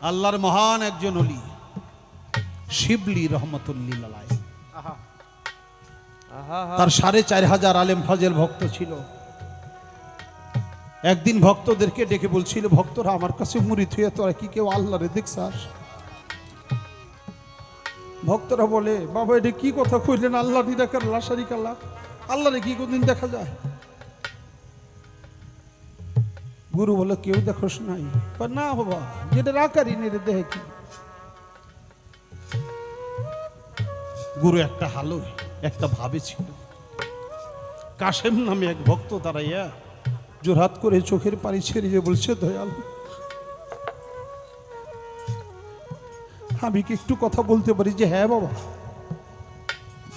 আল্লাহর মহান একজন ওলি শিবলি রহমতুল্লিল আলাইহ। তার ৪,৫০০ আলেম ফাজেল ভক্ত ছিল। একদিন ভক্তদেরকে ডেকে বলছিল, ভক্তরা আমার কাছে মুরিদ হয়ে তোরা কি কেউ আল্লাহরে দেখছাস? ভক্তরা বলে, বাবা এটা কি কথা কইলেন? আল্লাহ নিরাকার লা শারীকা লাহ, আল্লাহরে কি কোনদিন দেখা যায়? গুরু বলে, কেউ দেখোস নাই? না বাবা, যেটা রাকারি নেই দেখে কি? গুরু একটা হালো একটা ভাবে ছিল। কাশেম নামে এক ভক্ত দাঁড়াইয়া জোরহাত করে চোখের পানি ছেড়ে বলছে, দয়াল আমি কি একটু কথা বলতে পারি? যে হ্যাঁ বাবা,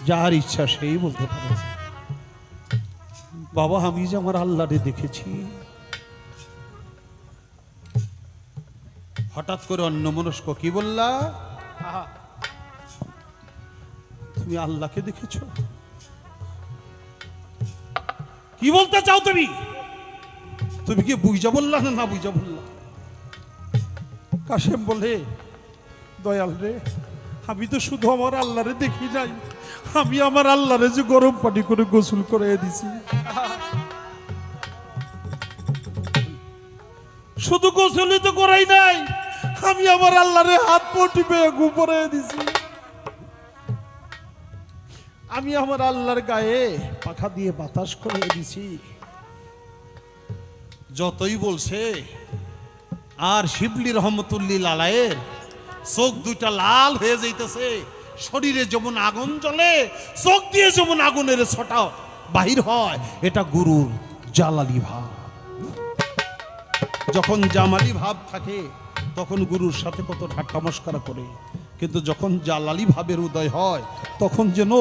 যার ইচ্ছা সেই বলতে পারে। বাবা আমি যে আমার আল্লাহরে দেখেছি। হঠাৎ করে অন্যমনস্ক কি বললা? তুমি আল্লাহকে দেখেছো? কি বলতে চাও তুমি? তুমি কি বুঝা বললা না বুঝা বললা? কাশেম বলে, দয়াল রে, আমি তো শুধু আমার আল্লাহরে দেখি নাই, আমি আমার আল্লাহরে যে গরম পানি করে গোসল করে দিছি। শুধু গোসলই তো করাই নাই, আমি আমার আল্লাহরে হাত পা টিপে ঘুম পড়াইয়া দিছি। আমি আমার আল্লাহর গায়ে পাখা দিয়ে বাতাস করে দিছি। যতই বলছে, আর শিবলি রহমতুল্লিল আলাইহির চোখ দুইটা লাল হয়ে যাইতেছে, শরীরে যেমন আগুন জ্বলে, চোখ দিয়ে যেমন আগুনের ছটা বাহির হয়, এটা গুরুর জালালি ভাব। যখন জামালি ভাব থাকে তখন গুরুর সাথে কত ঠাট্টা মস্করা করে, কিন্তু যখন জালালি ভাবের উদয় হয় তখন যেন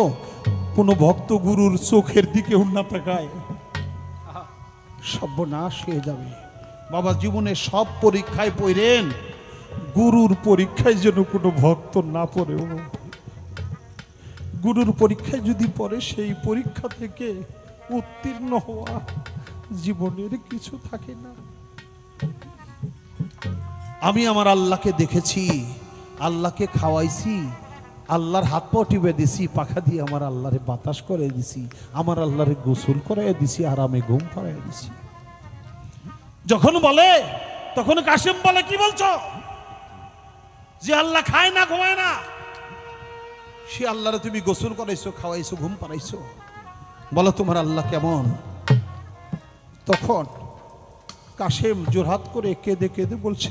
কোনো ভক্ত গুরুর চোখের দিকে না তাকায়, সর্বনাশ হয়ে যাবে। বাবা জীবনে সব পরীক্ষায় পড়েন, গুরুর পরীক্ষায় যেন কোনো ভক্ত না পড়ে। গুরুর পরীক্ষায় যদি পড়ে, সেই পরীক্ষা থেকে উত্তীর্ণ হওয়া জীবনের কিছু থাকে না। আমি আমার আল্লাহকে দেখেছি, আল্লাহকে খাওয়াইছি, আল্লাহর হাত পা টিপে দিছি, পাখা দিয়ে আমার আল্লাহরে বাতাস করে দিছি, আমার আল্লাহরে গোসল করাইয়া দিছি, আরামে ঘুম পাড়াইয়া দিছি। যখন বলে তখন কাশেম বলে, কি বলছো? যে আল্লাহ খায় না ঘুমায় না, সে আল্লাহরে তুমি গোসল করাইছো, খাওয়াইছো, ঘুম পাড়াইছো, বলো তোমার আল্লাহ কেমন? তখন কাশেম জোরহাত করে কেঁদে কেঁদে বলছে,